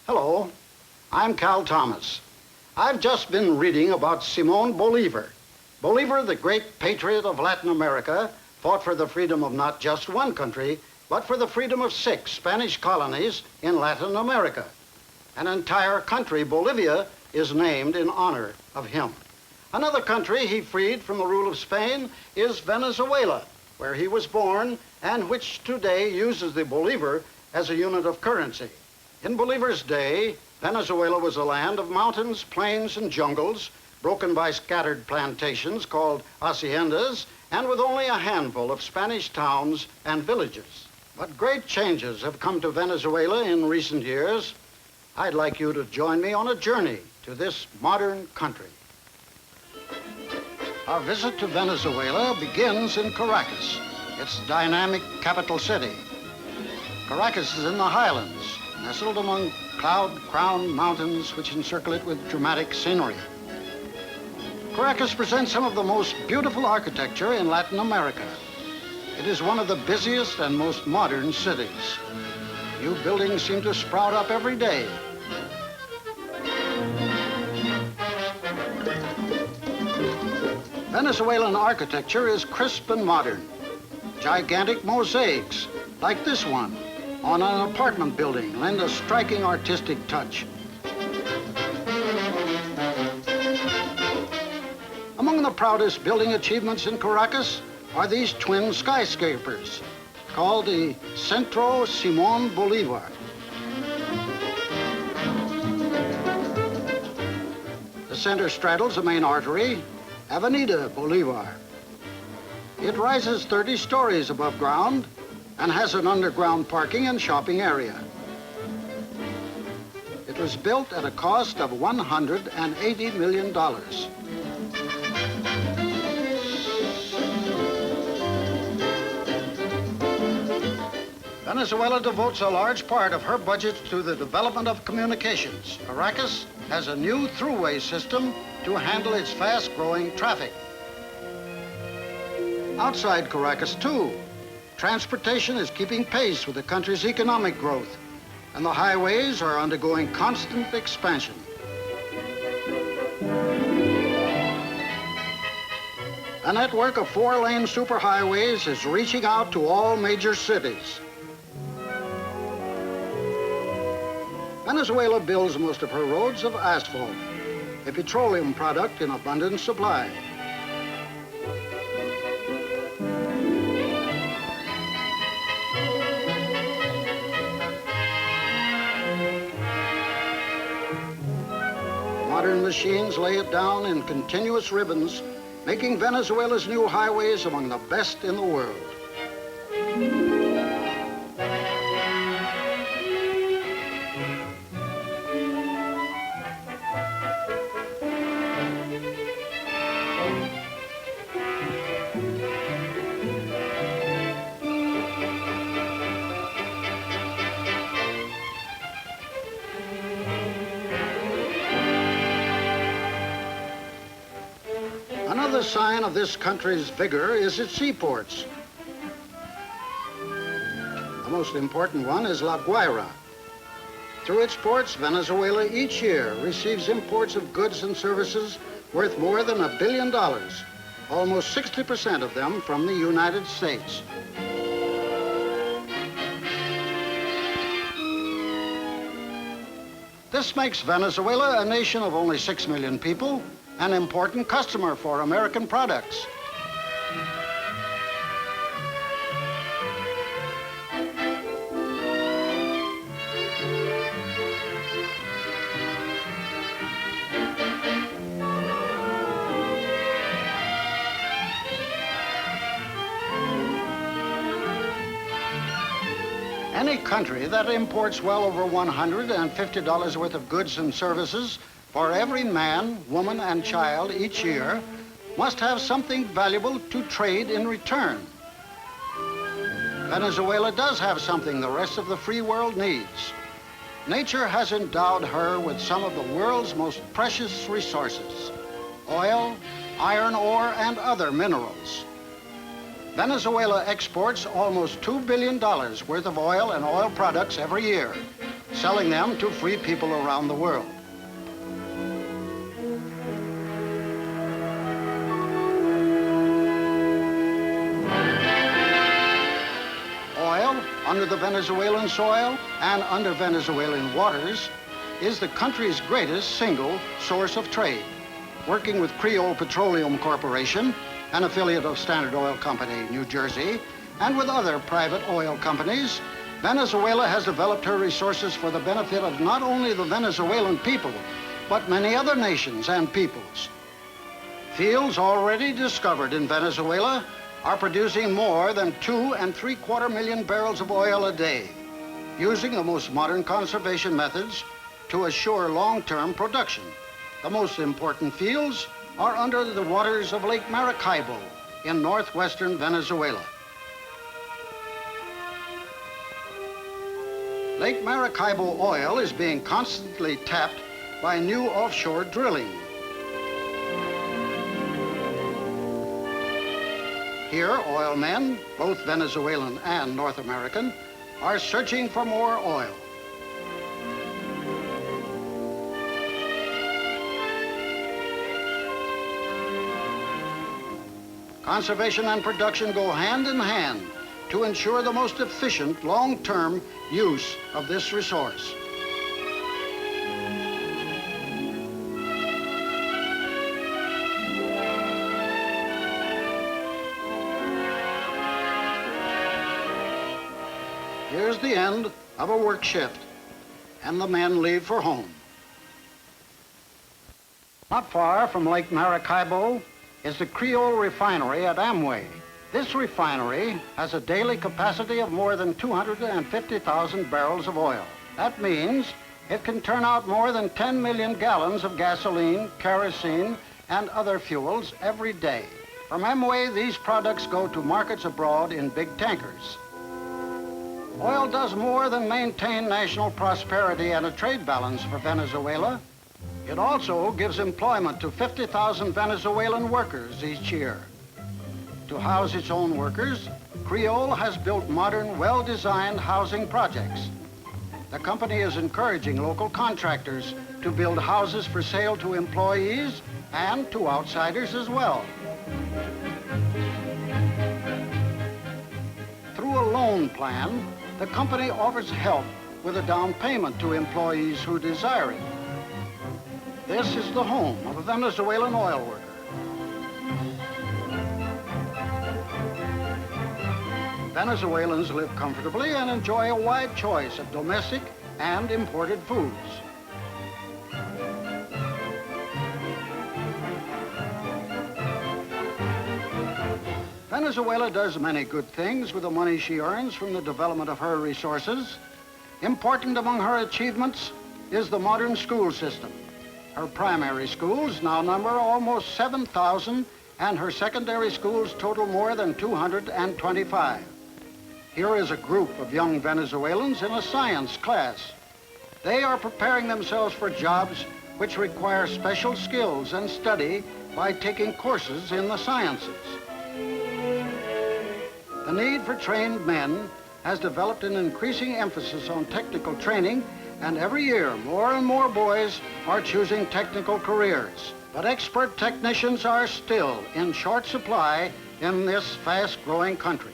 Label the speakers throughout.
Speaker 1: Hello, I'm Cal Thomas. I've just been reading about Simón Bolívar. Bolívar, the great patriot of Latin America, fought for the freedom of not just one country, but for the freedom of 6 Spanish colonies in Latin America. An entire country, Bolivia, is named in honor of him. Another country he freed from the rule of Spain is Venezuela, where he was born and which today uses the Bolívar as a unit of currency. In Bolívar's day, Venezuela was a land of mountains, plains, and jungles, broken by scattered plantations called haciendas, and with only a handful of Spanish towns and villages. But great changes have come to Venezuela in recent years. I'd like you to join me on a journey to this modern country. Our visit to Venezuela begins in Caracas, its dynamic capital city. Caracas is in the highlands, nestled among cloud-crowned mountains which encircle it with dramatic scenery. Caracas presents some of the most beautiful architecture in Latin America. It is one of the busiest and most modern cities. New buildings seem to sprout up every day. Venezuelan architecture is crisp and modern. Gigantic mosaics, like this one, on an apartment building, lend a striking artistic touch. Among the proudest building achievements in Caracas are these twin skyscrapers, called the Centro Simón Bolívar. The center straddles the main artery, Avenida Bolívar. It rises 30 stories above ground and has an underground parking and shopping area. It was built at a cost of $180 million. Venezuela devotes a large part of her budget to the development of communications. Caracas has a new throughway system to handle its fast-growing traffic. Outside Caracas, too, transportation is keeping pace with the country's economic growth, and the highways are undergoing constant expansion. A network of 4-lane superhighways is reaching out to all major cities. Venezuela builds most of her roads of asphalt, a petroleum product in abundant supply. Modern machines lay it down in continuous ribbons, making Venezuela's new highways among the best in the world. Another sign of this country's vigor is its seaports. The most important one is La Guaira. Through its ports, Venezuela each year receives imports of goods and services worth more than $1 billion, almost 60% of them from the United States. This makes Venezuela a nation of only 6 million people, an important customer for American products. Any country that imports well over $150 worth of goods and services for every man, woman, and child each year must have something valuable to trade in return. Venezuela does have something the rest of the free world needs. Nature has endowed her with some of the world's most precious resources: oil, iron ore, and other minerals. Venezuela exports almost $2 billion worth of oil and oil products every year, selling them to free people around the world. Oil under the Venezuelan soil and under Venezuelan waters is the country's greatest single source of trade. Working with Creole Petroleum Corporation, an affiliate of Standard Oil Company, New Jersey, and with other private oil companies, Venezuela has developed her resources for the benefit of not only the Venezuelan people, but many other nations and peoples. Fields already discovered in Venezuela are producing more than 2.75 million barrels of oil a day, using the most modern conservation methods to assure long-term production. The most important fields are under the waters of Lake Maracaibo in northwestern Venezuela. Lake Maracaibo oil is being constantly tapped by new offshore drilling. Here, oil men, both Venezuelan and North American, are searching for more oil. Conservation and production go hand in hand to ensure the most efficient long-term use of this resource. Here's the end of a work shift, and the men leave for home. Not far from Lake Maracaibo is the Creole refinery at Amway. This refinery has a daily capacity of more than 250,000 barrels of oil. That means it can turn out more than 10 million gallons of gasoline, kerosene, and other fuels every day. From Amway, these products go to markets abroad in big tankers. Oil does more than maintain national prosperity and a trade balance for Venezuela. It also gives employment to 50,000 Venezuelan workers each year. To house its own workers, Creole has built modern, well-designed housing projects. The company is encouraging local contractors to build houses for sale to employees and to outsiders as well. Through a loan plan, the company offers help with a down payment to employees who desire it. This is the home of a Venezuelan oil worker. Venezuelans live comfortably and enjoy a wide choice of domestic and imported foods. Venezuela does many good things with the money she earns from the development of her resources. Important among her achievements is the modern school system. Her primary schools now number almost 7,000, and her secondary schools total more than 225. Here is a group of young Venezuelans in a science class. They are preparing themselves for jobs which require special skills and study by taking courses in the sciences. The need for trained men has developed an increasing emphasis on technical training, and every year more and more boys are choosing technical careers. But expert technicians are still in short supply in this fast-growing country.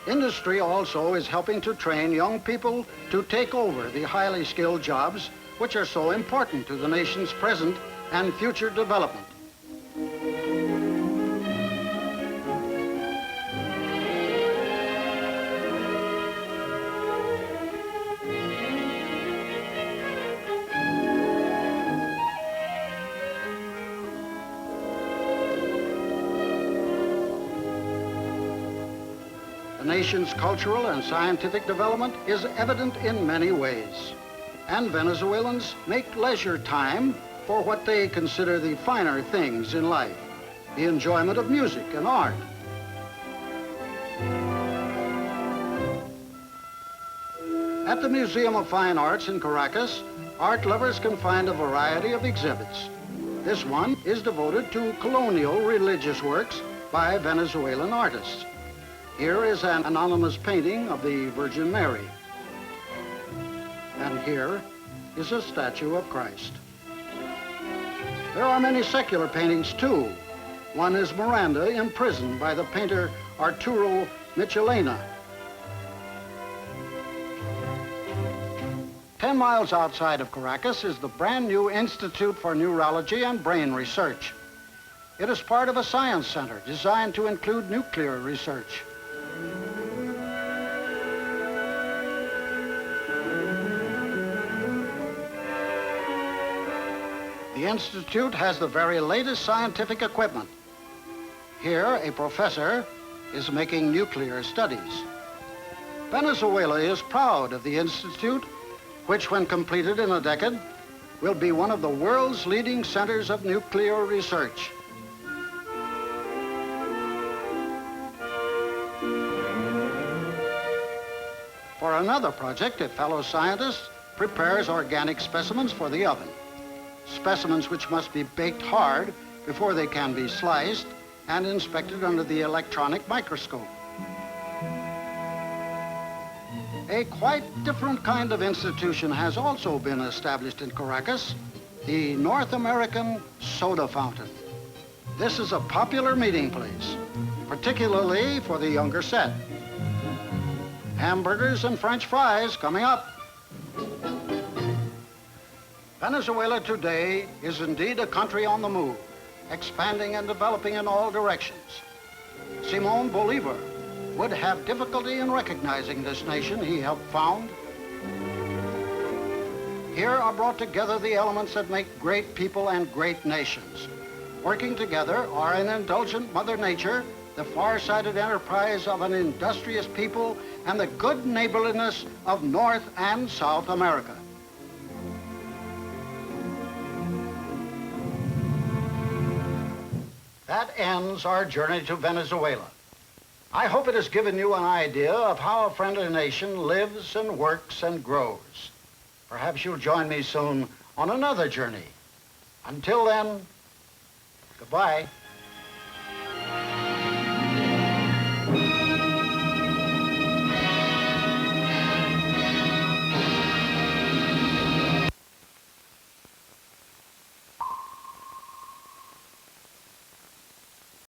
Speaker 1: Industry also is helping to train young people to take over the highly skilled jobs which are so important to the nation's present and future development. The nation's cultural and scientific development is evident in many ways. And Venezuelans make leisure time for what they consider the finer things in life, the enjoyment of music and art. At the Museum of Fine Arts in Caracas, art lovers can find a variety of exhibits. This one is devoted to colonial religious works by Venezuelan artists. Here is an anonymous painting of the Virgin Mary. And here is a statue of Christ. There are many secular paintings too. One is Miranda imprisoned by the painter Arturo Michelena. 10 miles outside of Caracas is the brand new Institute for Neurology and Brain Research. It is part of a science center designed to include nuclear research. The Institute has the very latest scientific equipment. Here, a professor is making nuclear studies. Venezuela is proud of the Institute, which, when completed in a decade, will be one of the world's leading centers of nuclear research. For another project, a fellow scientist prepares organic specimens for the oven. Specimens which must be baked hard before they can be sliced and inspected under the electronic microscope. A quite different kind of institution has also been established in Caracas, the North American Soda Fountain. This is a popular meeting place, particularly for the younger set. Hamburgers and French fries coming up. Venezuela today is indeed a country on the move, expanding and developing in all directions. Simon Bolivar would have difficulty in recognizing this nation he helped found. Here are brought together the elements that make great people and great nations. Working together are an indulgent Mother Nature, the far-sighted enterprise of an industrious people, and the good neighborliness of North and South America. That ends our journey to Venezuela. I hope it has given you an idea of how a friendly nation lives and works and grows. Perhaps you'll join me soon on another journey. Until then, goodbye.